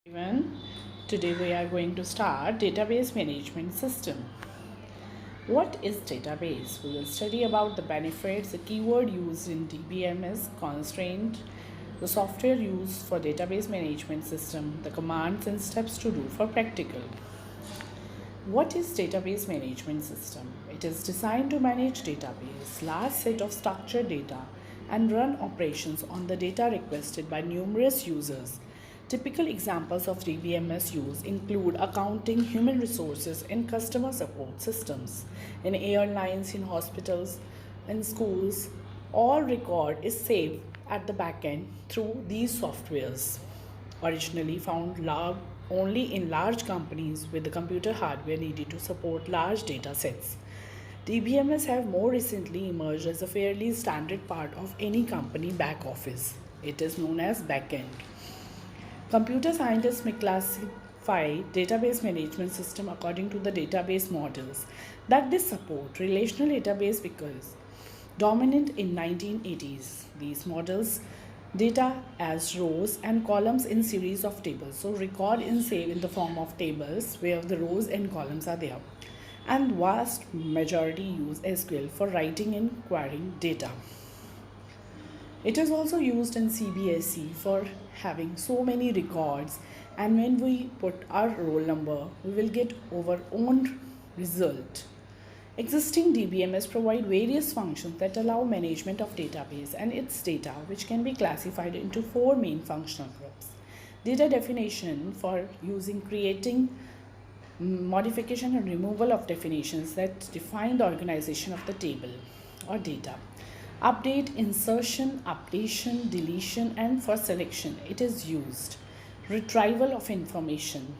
Everyone, today we are going to start database management system. What is database? We will study about the benefits, the keyword used in DBMS, constraint, the software used for database management system, the commands and steps to do for practical. What is database management system? It is designed to manage database, large set of structured data and run operations on the data requested by numerous users. Typical examples of DBMS use include accounting, human resources, and customer support systems. In airlines, in hospitals, in schools, all record is saved at the backend through these softwares. Originally found only in large companies with the computer hardware needed to support large data sets. DBMS have more recently emerged as a fairly standard part of any company back office. It is known as backend. Computer scientists may classify database management system according to the database models that they support. Relational database because dominant in 1980s. These models data as rows and columns in series of tables. So record and save in the form of tables where the rows and columns are there. And vast majority use SQL for writing and querying data. It is also used in CBSE for having so many records, and when we put our roll number, we will get our own result. Existing DBMS provide various functions that allow management of database and its data, which can be classified into four main functional groups. Data definition for using creating, modification and removal of definitions that define the organization of the table or data. Update, insertion, updation, deletion, and for selection it is used. Retrieval of information,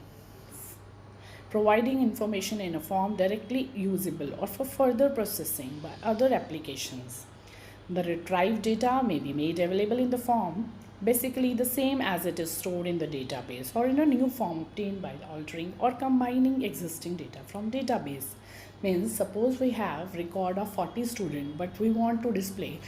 providing information in a form directly usable or for further processing by other applications. The retrieved data may be made available in the form basically the same as it is stored in the database or in a new form obtained by altering or combining existing data from database. Means suppose we have record of 40 students but we want to display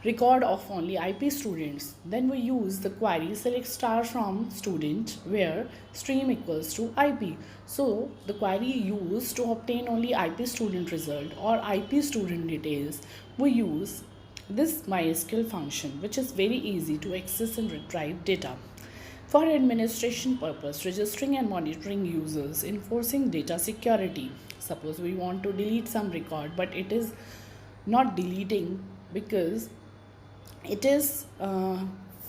record of only IP students, then we use the query select star from student where stream equals to IP. So the query used to obtain only IP student result or IP student details, we use this MySQL function, which is very easy to access and retrieve data. For administration purpose, registering and monitoring users, enforcing data security. Suppose we want to delete some record, but it is not deleting because it is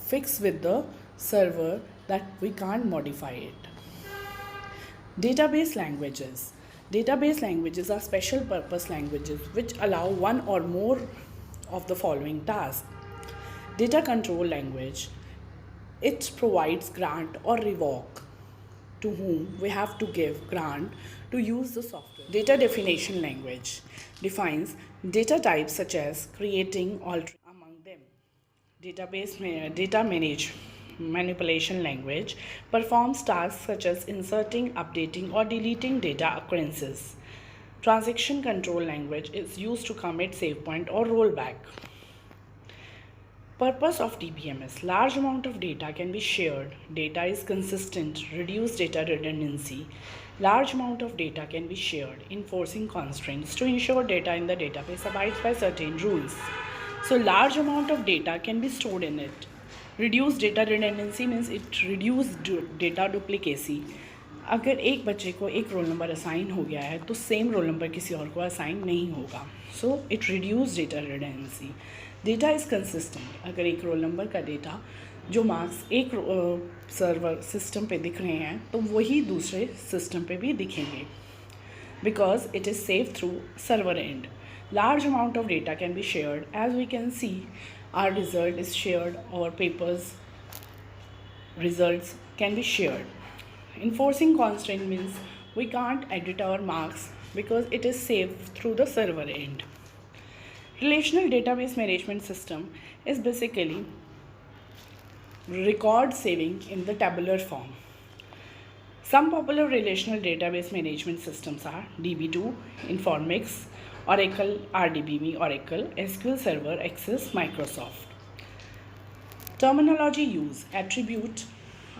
fixed with the server that we can't modify it. Database languages. Database languages are special purpose languages which allow one or more of the following tasks. Data control language. It provides grant or revoke to whom we have to give grant to use the software. Data definition language defines data types such as creating, altering, among them. Data manipulation language performs tasks such as inserting, updating, or deleting data occurrences. Transaction control language is used to commit, save point, or rollback. Purpose of DBMS. Large amount of data can be shared. Data is consistent. Reduce data redundancy. Large amount of data can be shared. Enforcing constraints to ensure data in the database abides by certain rules. So large amount of data can be stored in it. Reduce data redundancy means it reduce data duplicacy. अगर एक बच्चे को एक roll number assign हो गया है तो same roll number किसी और को असाइन नहीं होगा. So it reduce data redundancy. Data is consistent. अगर एक रोल नंबर का डेटा जो मार्क्स एक सर्वर सिस्टम पे दिख रहे हैं तो वही दूसरे सिस्टम पे भी दिखेंगे because it is save through server and. Large amount of data can be shared. As we can see, our result is shared, our papers results can be shared. Enforcing constraint means we can't edit our marks because it is saved through the server end. Relational database management system is basically record saving in the tabular form. Some popular relational database management systems are DB2, Informix, Oracle, RDBME, Oracle, SQL Server, Access, Microsoft. Terminology use, attribute,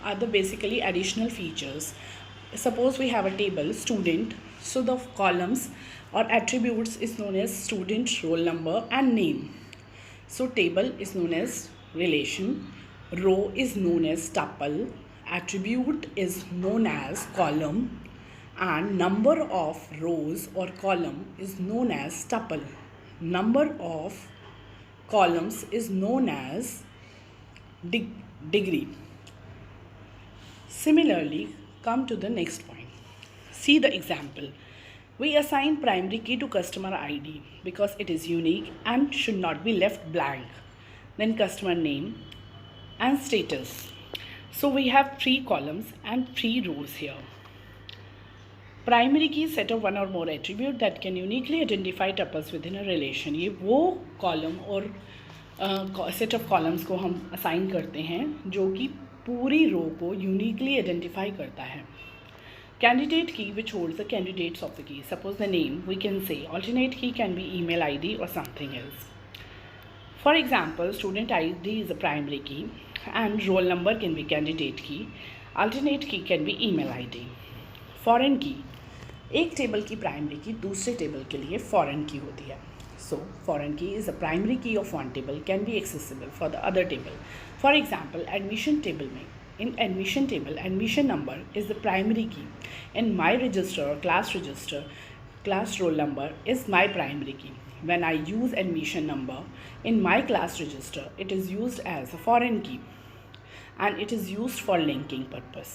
are the basically additional features. Suppose we have a table student, so the columns or attributes is known as student, roll number and name. So table is known as relation, row is known as tuple, attribute is known as column, and number of rows or column is known as tuple. Number of columns is known as degree. Similarly, come to the next point. See the example. We assign primary key to customer ID because it is unique and should not be left blank. Then customer name and status. So we have 3 columns and 3 rows here. Primary key set of one और more attribute that can uniquely identify tuples within a relation. ये वो column और set of columns को हम assign करते हैं जो कि पूरी रो को यूनिकली आइडेंटिफाई करता है. Candidate key which holds the candidates of the key. Suppose the name we can say alternate key can be email ID और something else. For example student ID is a primary key and roll number can be candidate key. Alternate key can be email ID. Foreign key, एक table की primary की दूसरे table के लिए foreign key होती है. So foreign key is a primary key of one table can be accessible for the other table. For example admission table में, in admission table admission number is the primary key. In my register और class register class roll number is my primary key. When I use admission number in my class register, it is used as a foreign key and it is used for linking purpose.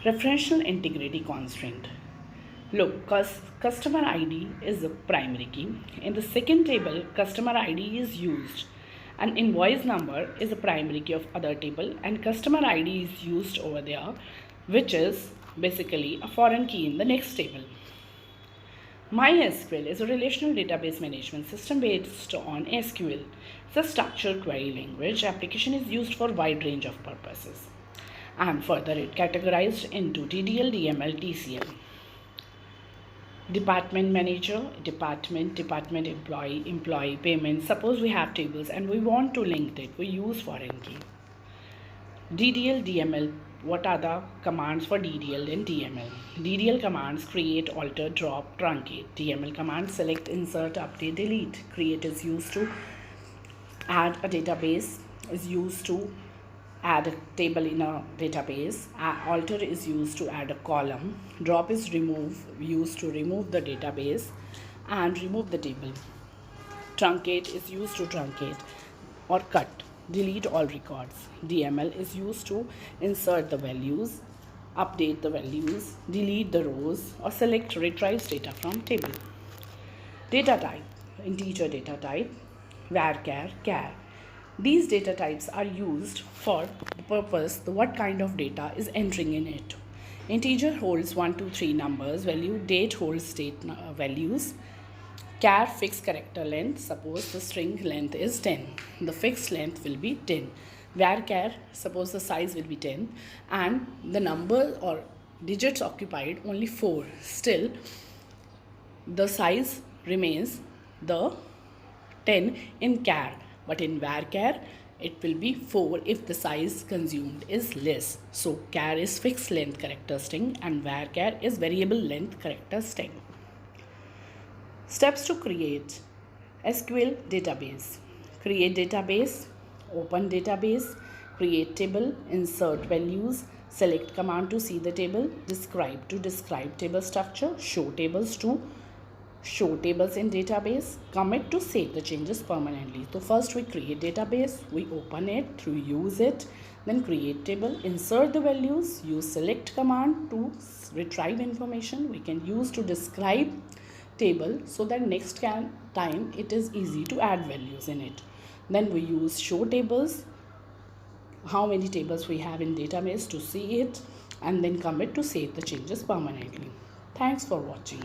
Referential integrity constraint. Look, customer ID is the primary key. In the second table, customer ID is used. An invoice number is a primary key of other table and customer ID is used over there, which is basically a foreign key in the next table. MySQL is a relational database management system based on SQL. It's a structured query language. Application is used for a wide range of purposes. And further it categorized into DDL, DML, TCL. Department manager, department employee, payment. Suppose we have tables and we want to link it, we use foreign key. DDL, DML, what are the commands for DDL and DML? DDL commands create, alter, drop, truncate. DML commands select, insert, update, delete. Create is used to add a database, is used to add a table in a database. Alter is used to add a column. Drop is used to remove the database and remove the table. Truncate is used to truncate or cut. Delete all records. DML is used to insert the values, update the values, delete the rows or select retrieve data from table. Data type, integer data type, varchar, char. These data types are used for the purpose what kind of data is entering in it. Integer holds 1, 2, 3 numbers value, date holds date values. Char fixed character length, suppose the string length is 10, the fixed length will be 10. Varchar, suppose the size will be 10 and the number or digits occupied only 4, still the size remains the 10 in char, but in varchar it will be 4 if the size consumed is less. So char is fixed length character string and varchar is variable length character string. Steps to create SQL database. Create database, open database, create table, insert values, select command to see the table, describe to describe table structure, show tables to show tables in database, commit to save the changes permanently. So first we create database, we open it, through use it, then create table, insert the values, use select command to retrieve information. We can use to describe table so that next time it is easy to add values in it. Then we use show tables, how many tables we have in database to see it, and then commit to save the changes permanently. Thanks for watching.